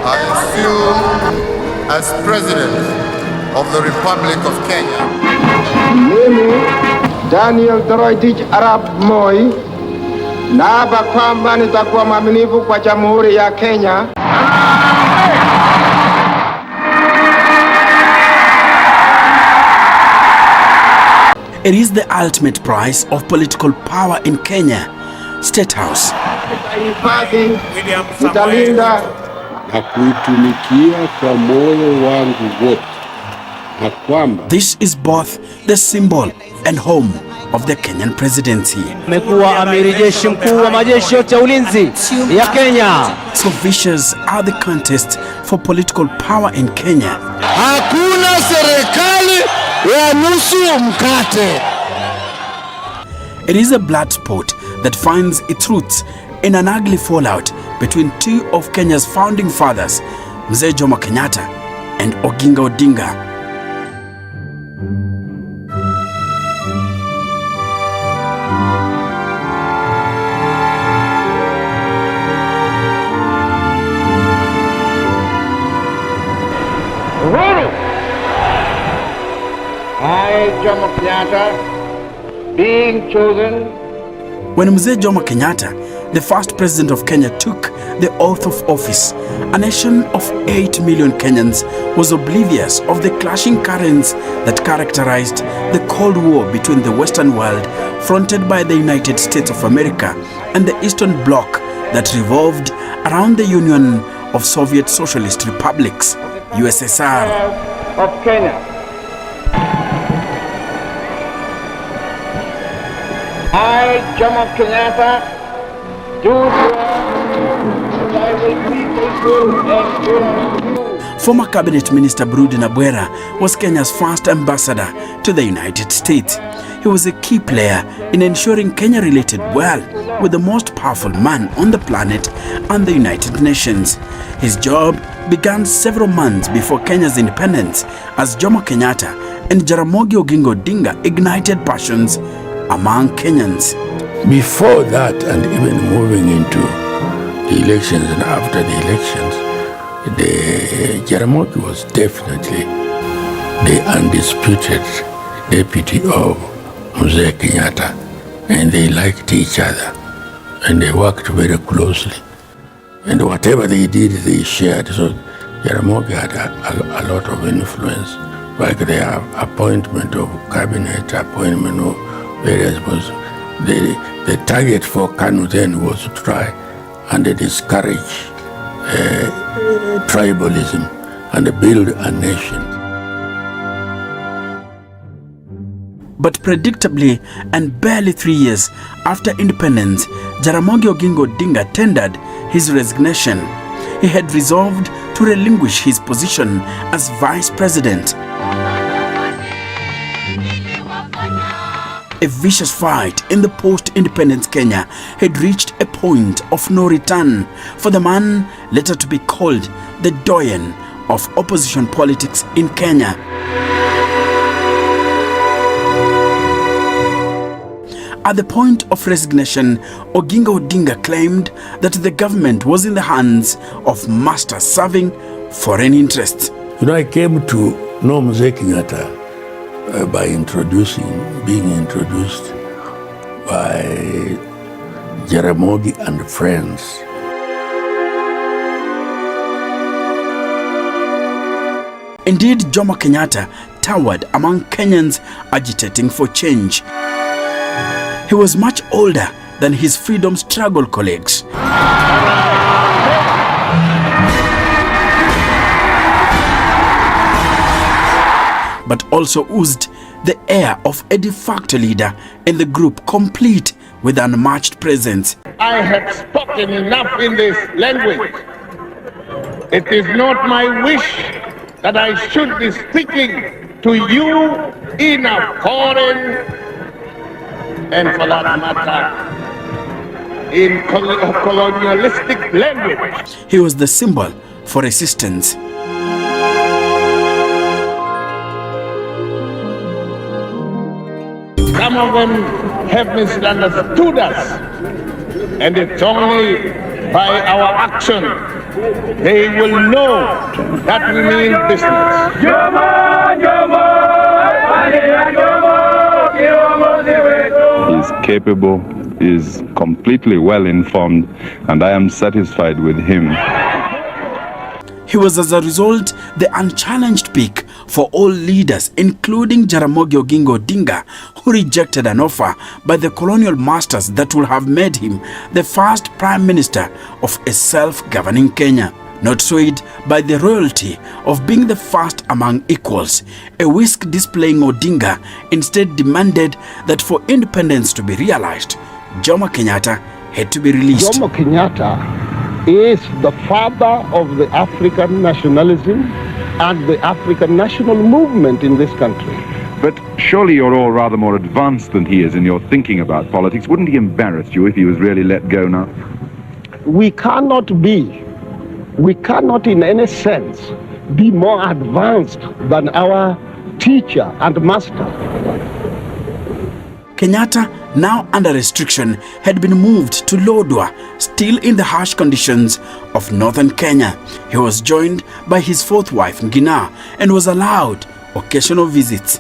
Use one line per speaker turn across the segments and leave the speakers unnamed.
I assume as President of the Republic of Kenya.
Mimi Daniel Arap Moi naapa kwamba nitakuwa mwaminifu kwa Jamhuri ya Kenya.
It is the ultimate prize of political power in Kenya. State House.
Nitalinda
na kuitumikia kwa moyo wangu wote, na kwamba
this is both the symbol and home of the Kenyan presidency.
Amekuwa amiri jeshi mkuu wa majeshi yote ya ulinzi ya Kenya.
So vicious are the contests for political power in Kenya.
Hakuna serikali ya nusu mkate.
It is a blood sport that finds its roots in an ugly fallout between two of Kenya's founding fathers, Mzee Jomo Kenyatta and Odinga.
I, Jomo Kenyatta, being chosen.
When Mzee Jomo Kenyatta, the first president of Kenya, took the oath of office, a nation of 8 million Kenyans was oblivious of the clashing currents that characterized the Cold War between the Western world, fronted by the United States of America, and the Eastern Bloc that revolved around the Union of Soviet Socialist Republics, USSR.
Of Kenya. I, Jomo Kenyatta, do swear that I will be faithful and true.
Former Cabinet Minister Brudi Nabwera was Kenya's first ambassador to the United States. He was a key player in ensuring Kenya related well with the most powerful man on the planet and the United Nations. His job began several months before Kenya's independence as Jomo Kenyatta and Jaramogi Oginga Odinga ignited passions among Kenyans.
before that, and even moving into the elections and after the elections, the Jaramogi was definitely the undisputed deputy of Mzee Kenyatta, and they liked each other and they worked very closely, and whatever they did they shared. So Jaramogi had a lot of influence, like the appointment of cabinet, appointment of various was the target for KANU then was to try and discourage tribalism and build a nation.
But predictably, and barely 3 years after independence, Jaramogi Oginga Odinga tendered his resignation. He had resolved to relinquish his position as vice president. A vicious fight in the post-independence Kenya had reached a point of no return for the man later to be called the doyen of opposition politics in Kenya. At the point of resignation, Oginga Odinga claimed that the government was in the hands of masters serving foreign interests.
You know, I came to know Mzee Kenyatta by being introduced by Jaramogi and friends.
Indeed, Jomo Kenyatta towered among Kenyans agitating for change. He was much older than his freedom struggle colleagues. But also oozed the air of a de facto leader in the group, complete with unmatched presence.
I have spoken enough in this language. It is not my wish that I should be speaking to you in a foreign, and for that matter, in colonialistic language.
He was the symbol for resistance.
Some of them have misunderstood us, and it's only by our action, they will know that we mean business.
He's capable, is completely well informed, and I am satisfied with him.
He was, as a result, the unchallenged pick for all leaders, including Jaramogi Oginga Odinga, who rejected an offer by the colonial masters that would have made him the first prime minister of a self-governing Kenya. Not swayed by the royalty of being the first among equals, a whisk-displaying Odinga instead demanded that for independence to be realized, Jomo Kenyatta had to be released.
Jomo Kenyatta is the father of the African nationalism and the African national movement in this country.
But surely you're all rather more advanced than he is in your thinking about politics. Wouldn't he embarrass you if he was really let go now?
We cannot in any sense be more advanced than our teacher and master.
Kenyatta, now under restriction, had been moved to Lodwar, still in the harsh conditions of northern Kenya. He was joined by his fourth wife, Ngina, and was allowed occasional visits.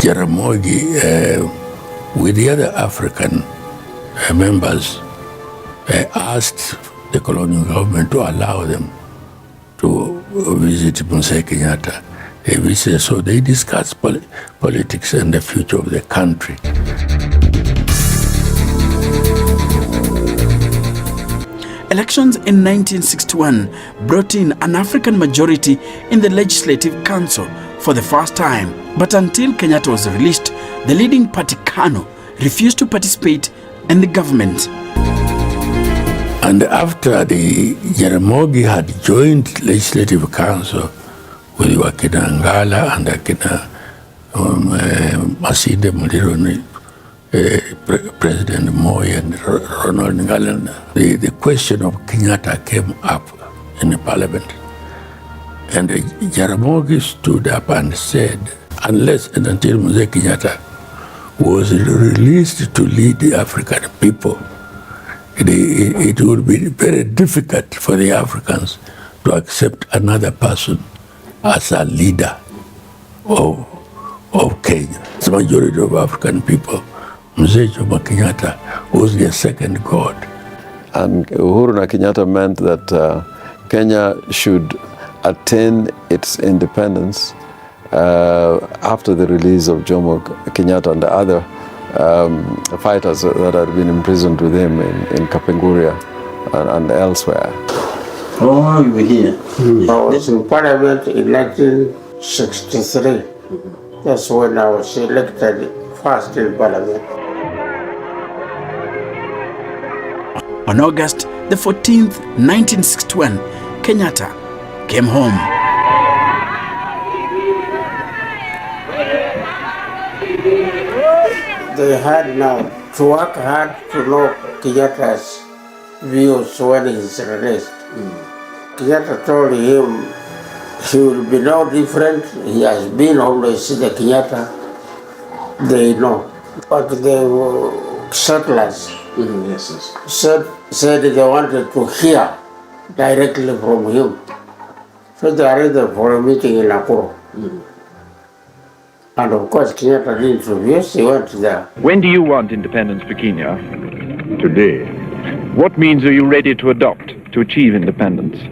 Jaramogi, with the other African members, asked the colonial government to allow them to visit Mzee Kenyatta. They visited, so they discussed politics and the future of the country.
Elections in 1961 brought in an African majority in the Legislative Council for the first time. But until Kenyatta was released, the leading party KANU refused to participate in the government.
And after the Jaramogi had joined Legislative Council with Wakina Ngala and Akina Masinde Mulironi, President Moi and Ronald Ngala, the question of Kenyatta came up in the parliament. And Jaramogi stood up and said, unless and until Mzee Kenyatta was released to lead the African people, it would be very difficult for the Africans to accept another person as a leader of Kenya. The majority of African people, Mzee Jomo Kenyatta was their second god.
And Uhuru na Kenyatta meant that Kenya should attain its independence after the release of Jomo Kenyatta and the other fighters that had been imprisoned with him in Kapenguria and elsewhere.
Oh, you were here?
I was in Parliament in 1963. That's when I was elected first in Parliament.
On August the 14th, 1961, Kenyatta came home.
They had now to work hard to know Kenyatta's views when he's released. Kenyatta told him he will be no different. He has been always the Kenyatta. They know. But the settlers said they wanted to hear directly from him. So they arranged for a meeting in Nakuru. And of course, Kenyatta didn't refuse, he went there.
When do you want independence for Kenya? Today. What means are you ready to adopt to achieve independence?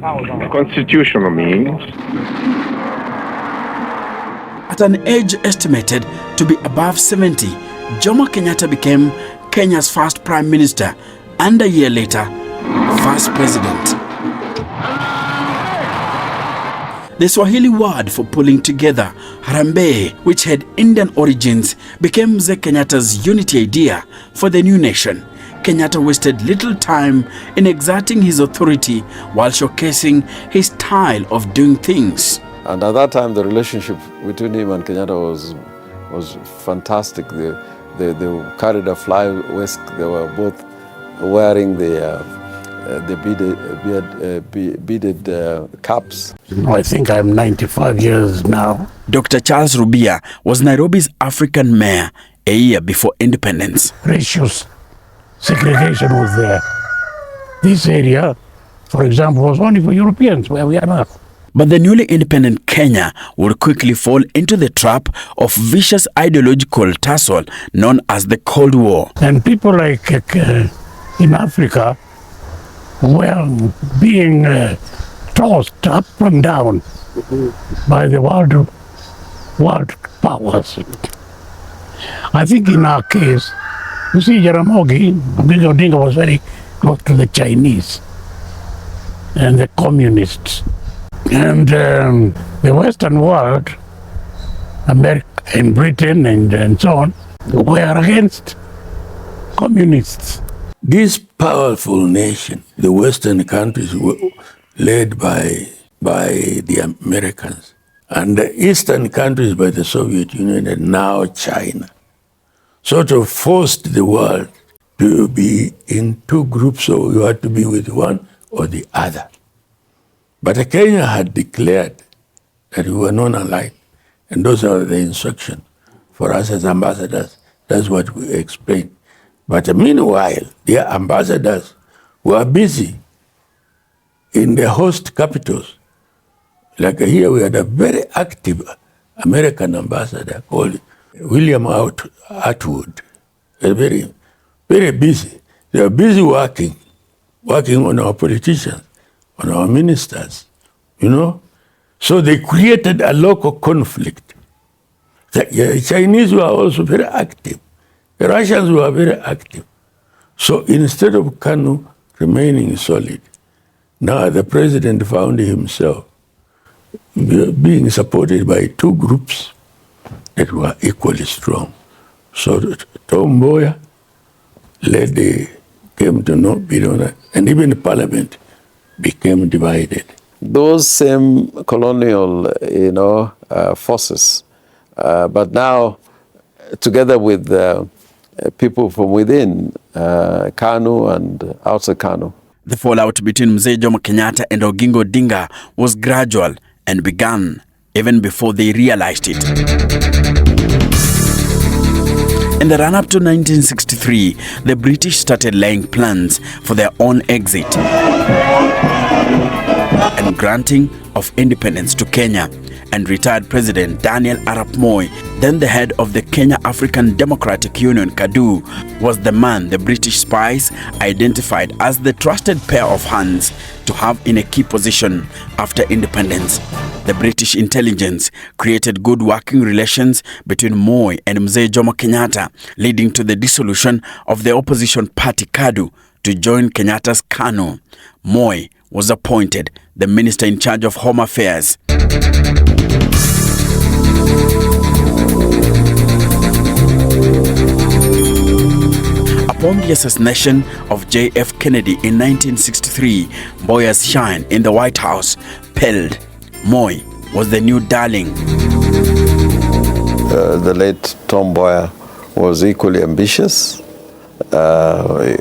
Constitutional means.
At an age estimated to be above 70, Jomo Kenyatta became Kenya's first prime minister and a year later, first president. The Swahili word for pulling together, Harambee, which had Indian origins, became Mzee Kenyatta's unity idea for the new nation. Kenyatta wasted little time in exerting his authority while showcasing his style of doing things.
And at that time, the relationship between him and Kenyatta was fantastic. They carried a fly whisk. They were both wearing the beaded caps.
I think I'm 95 years now.
Dr. Charles Rubia was Nairobi's African mayor a year before independence.
Ratios, segregation was there. This area, for example, was only for Europeans, where we are not.
But the newly independent Kenya would quickly fall into the trap of vicious ideological tussle known as the Cold War.
And people like in Africa were being tossed up and down by the world powers. I think in our case, you see, Kenyatta-Odinga was very close to the Chinese and the communists. And the Western world, America and Britain and so on, were against communists. This powerful nation, the Western countries, were led by the Americans, and the Eastern countries by the Soviet Union, and now China, sort of forced the world to be in two groups, so you had to be with one or the other. But Kenya had declared that we were non-aligned, and those are the instructions for us as ambassadors. That's what we explained. But meanwhile, their ambassadors were busy in the host capitals. Like here, we had a very active American ambassador called William Atwood. Very, very busy. They were busy working on our politicians, on our ministers, you know. So they created a local conflict. The Chinese were also very active. The Russians were very active. So instead of KANU remaining solid, now the president found himself being supported by two groups that were equally strong. So Tom Mboya came to not be on that, and even the parliament became divided.
Those same colonial, forces, but now together with people from within KANU and outside KANU.
The fallout between Mzee Jomo Kenyatta and Odinga was gradual and began even before they realized it. In the run-up to 1963, the British started laying plans for their own exit and granting of independence to Kenya, and retired President Daniel Moi, then the head of the Kenya African Democratic Union (KADU), was the man the British spies identified as the trusted pair of hands to have in a key position after independence. The British intelligence created good working relations between Moi and Mzee Jomo Kenyatta, leading to the dissolution of the opposition party KADU to join Kenyatta's KANU. Moi was appointed the minister in charge of Home Affairs. Upon the assassination of J.F. Kennedy in 1963, Mboya's shine in the White House paled. Moi was the new darling.
The late Tom Mboya was equally ambitious, a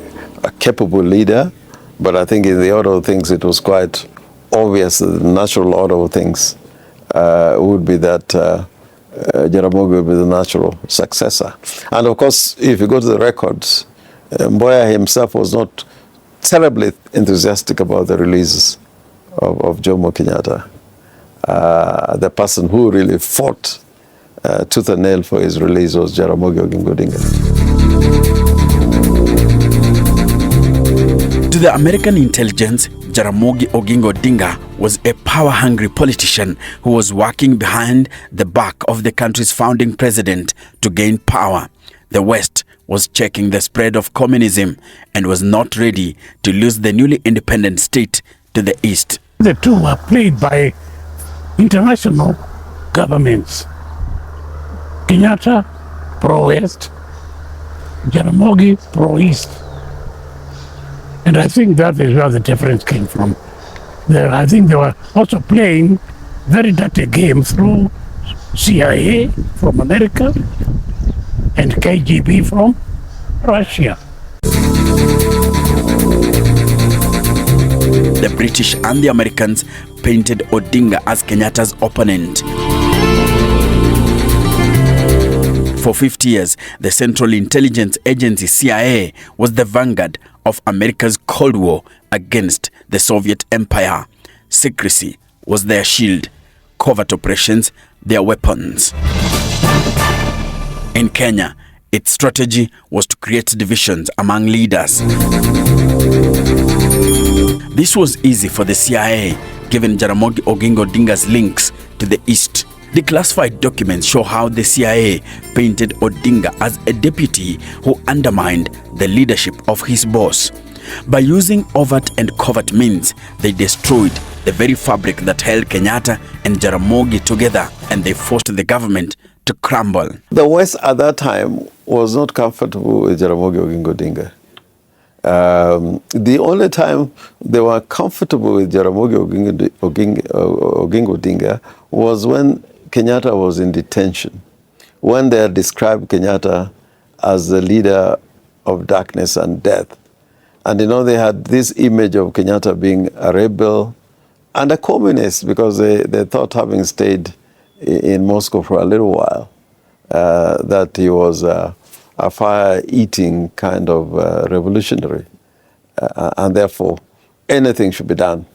capable leader, but I think in the order of things it was quite obvious that the natural order of things would be that Jaramogi would be the natural successor. And of course, if you go to the records, Mboya himself was not terribly enthusiastic about the releases of Jomo Kenyatta. The person who really fought tooth and nail for his release was Jaramogi Odinga.
To the American intelligence, Jaramogi Oginga Odinga was a power-hungry politician who was working behind the back of the country's founding president to gain power. The West was checking the spread of communism and was not ready to lose the newly independent state to the East.
The two were played by international governments. Kenyatta, pro-West, Jaramogi, pro-East. And I think that is where the difference came from. I think they were also playing very dirty game through CIA from America and KGB from Russia.
The British and the Americans painted Odinga as Kenyatta's opponent. For 50 years, the Central Intelligence Agency, CIA, was the vanguard of America's Cold War against the Soviet Empire. Secrecy was their shield, covert operations their weapons. In Kenya, its strategy was to create divisions among leaders. This was easy for the CIA, given Jaramogi Oginga Odinga's links to the East. Declassified documents show how the CIA painted Odinga as a deputy who undermined the leadership of his boss. By using overt and covert means, they destroyed the very fabric that held Kenyatta and Jaramogi together, and they forced the government to crumble.
The West at that time was not comfortable with Jaramogi Oginga Odinga. The only time they were comfortable with Jaramogi Oginga Odinga was when Kenyatta was in detention, when they had described Kenyatta as the leader of darkness and death. And they had this image of Kenyatta being a rebel and a communist, because they thought, having stayed in Moscow for a little while, that he was a fire-eating kind of revolutionary. And therefore, anything should be done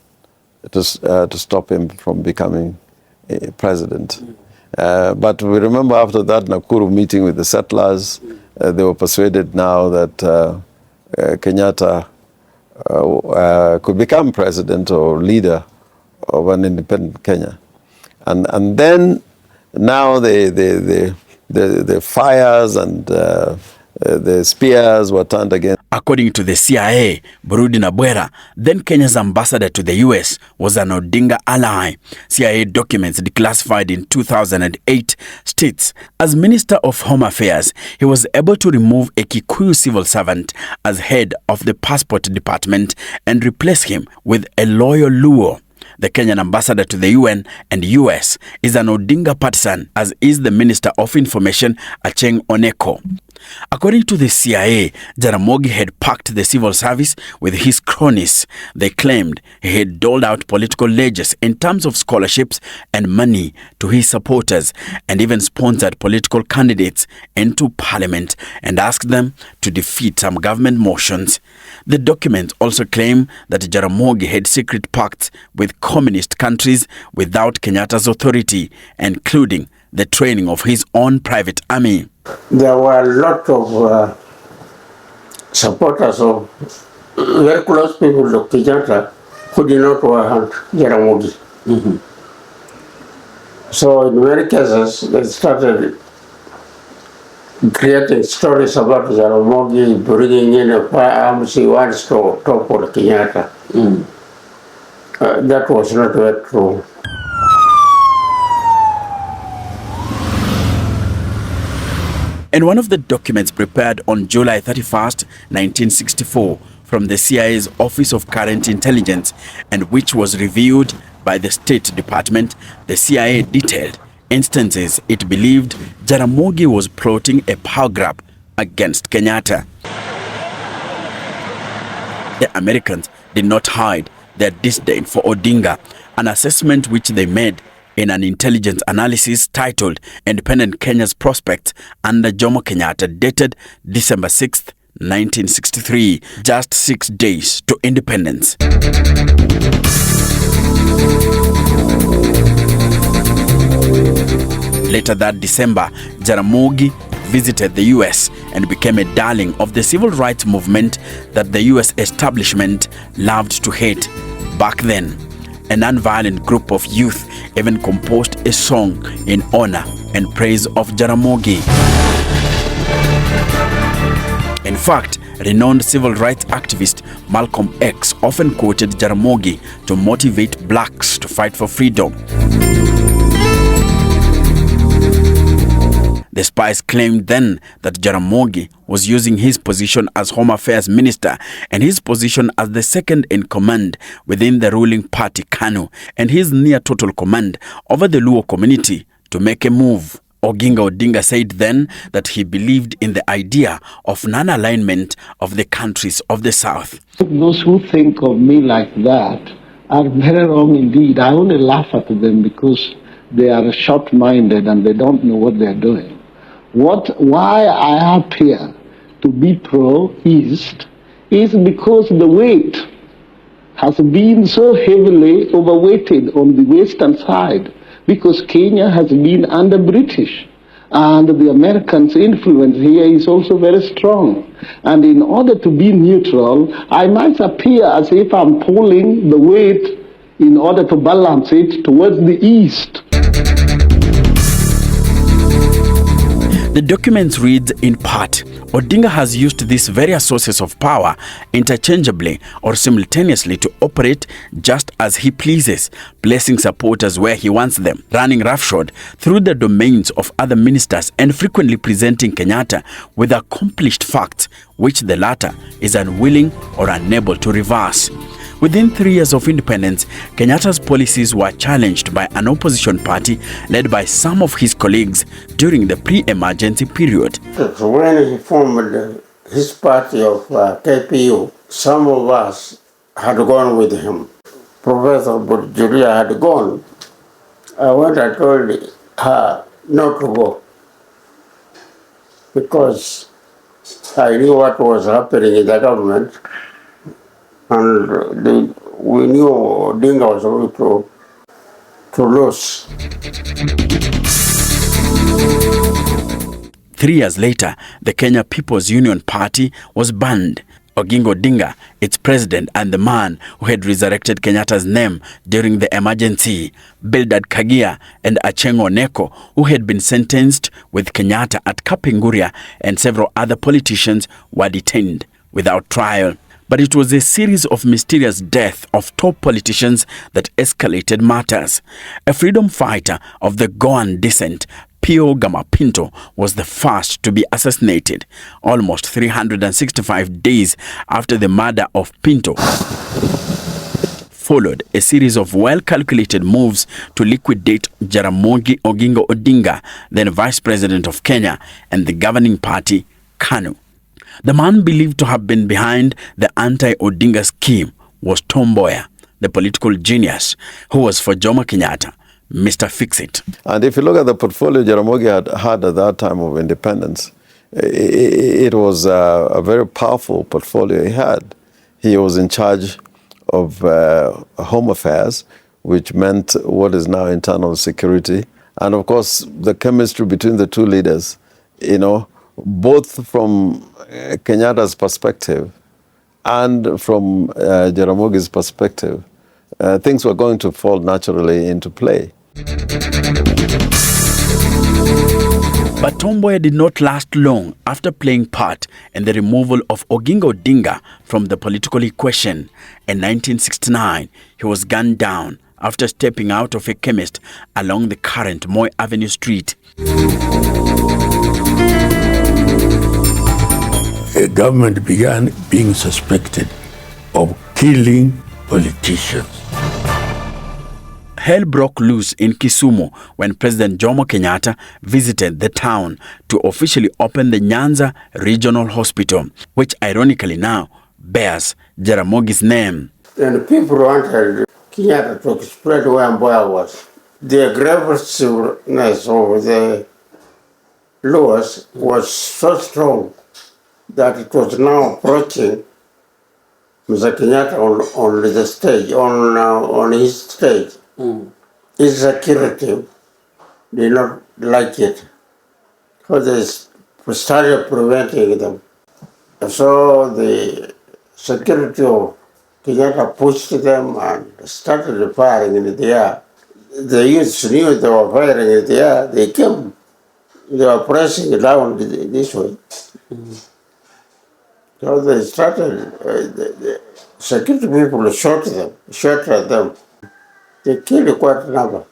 to stop him from becoming president. But we remember after that Nakuru meeting with the settlers, they were persuaded now that Kenyatta could become president or leader of an independent Kenya. And then now the fires and the spears were turned against.
According to the CIA, Burudi Nabwera, then Kenya's ambassador to the US, was an Odinga ally. CIA documents declassified in 2008 states, as Minister of Home Affairs, he was able to remove a Kikuyu civil servant as head of the passport department and replace him with a loyal Luo. The Kenyan ambassador to the UN and US is an Odinga partisan, as is the Minister of Information, Acheng Oneko. According to the CIA, Jaramogi had packed the civil service with his cronies. They claimed he had doled out political ledgers in terms of scholarships and money to his supporters, and even sponsored political candidates into parliament and asked them to defeat some government motions. The documents also claim that Jaramogi had secret pacts with communist countries without Kenyatta's authority, including the training of his own private army.
There were a lot of supporters of very close people to Kenyatta who did not want Jaramogi. Mm-hmm. So in many cases, they started creating stories about Jaramogi bringing in a firearms he wants to topple Kenyatta. That was not very true.
In one of the documents prepared on July 31st, 1964, from the CIA's Office of Current Intelligence, and which was reviewed by the State Department, the CIA detailed instances it believed Jaramogi was plotting a power grab against Kenyatta. The Americans did not hide their disdain for Odinga, an assessment which they made in an intelligence analysis titled Independent Kenya's Prospects under Jomo Kenyatta, dated December 6, 1963, just 6 days to independence. Later that December, Jaramogi visited the US and became a darling of the civil rights movement that the US establishment loved to hate. Back then, a non-violent group of youth even composed a song in honor and praise of Jaramogi. In fact, renowned civil rights activist Malcolm X often quoted Jaramogi to motivate blacks to fight for freedom. The spies claimed then that Jaramogi was using his position as Home Affairs Minister and his position as the second in command within the ruling party KANU and his near total command over the Luo community to make a move. Oginga Odinga said then that he believed in the idea of non-alignment of the countries of the South.
Those who think of me like that are very wrong indeed. I only laugh at them because they are short-minded and they don't know what they are doing. Why I appear to be pro-East is because the weight has been so heavily overweighted on the western side because Kenya has been under British. And the Americans' influence here is also very strong. And in order to be neutral, I might appear as if I'm pulling the weight in order to balance it towards the east.
The documents read in part, Odinga has used these various sources of power interchangeably or simultaneously to operate just as he pleases, placing supporters where he wants them, running roughshod through the domains of other ministers and frequently presenting Kenyatta with accomplished facts which the latter is unwilling or unable to reverse. Within 3 years of independence, Kenyatta's policies were challenged by an opposition party led by some of his colleagues during the pre-emergency period.
When he formed his party of KPU, some of us had gone with him. Professor Julia had gone. I went and told her not to go because I knew what was happening in the government. And we knew Odinga was going to lose.
3 years later, the Kenya People's Union Party was banned. Odinga, its president and the man who had resurrected Kenyatta's name during the emergency, Bildad Kagia and Achengo Neko, who had been sentenced with Kenyatta at Kapenguria, and several other politicians were detained without trial. But it was a series of mysterious deaths of top politicians that escalated matters. A freedom fighter of the Goan descent, Pio Gamapinto, was the first to be assassinated, almost 365 days after the murder of Pinto. Followed a series of well-calculated moves to liquidate Jaramogi Oginga Odinga, then Vice President of Kenya, and the governing party, KANU. The man believed to have been behind the anti-Odinga scheme was Tom Mboya, the political genius who was for Jomo Kenyatta, Mr. Fix-It.
And if you look at the portfolio Jaramogi had at that time of independence, it was a very powerful portfolio he had. He was in charge of home affairs, which meant what is now internal security. And of course, the chemistry between the two leaders, both from Kenyatta's perspective and from Jaramogi's perspective, things were going to fall naturally into play.
But Tom Mboya did not last long after playing part in the removal of Oginga Odinga from the political equation. In 1969, he was gunned down after stepping out of a chemist along the current Moi Avenue Street.
A government began being suspected of killing politicians.
Hell broke loose in Kisumu when President Jomo Kenyatta visited the town to officially open the Nyanza Regional Hospital, which ironically now bears Jaramogi's name.
And people wanted Kenyatta to spread where Mboya was. The aggressiveness of the laws was so strong that it was now approaching Mr. Kenyatta on the stage, on his stage. His security did not like it, so they started preventing them. So the security of Kenyatta pushed them and started firing in the air. The youths knew they were firing in the air. They came. They were pressing down this way. So they started, the security people shot at them. They killed quite a number.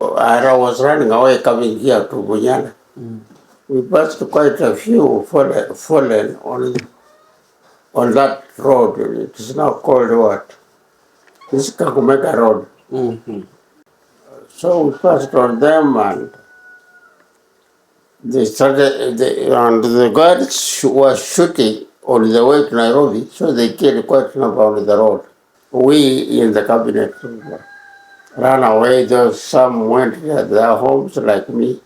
I was running away coming here to Bunyana. We passed quite a few fallen on that road. It is now called what? This Kakumeka Road. So we passed on them and they started, and the guards were shooting on the way to Nairobi, so they killed quite a number on the road. We in the cabinet ran away, though some went to their homes like me.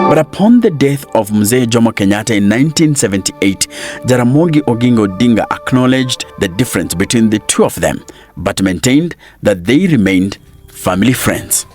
But upon the death of Mzee Jomo Kenyatta in 1978, Jaramogi Oginga Odinga acknowledged the difference between the two of them, but maintained that they remained family friends.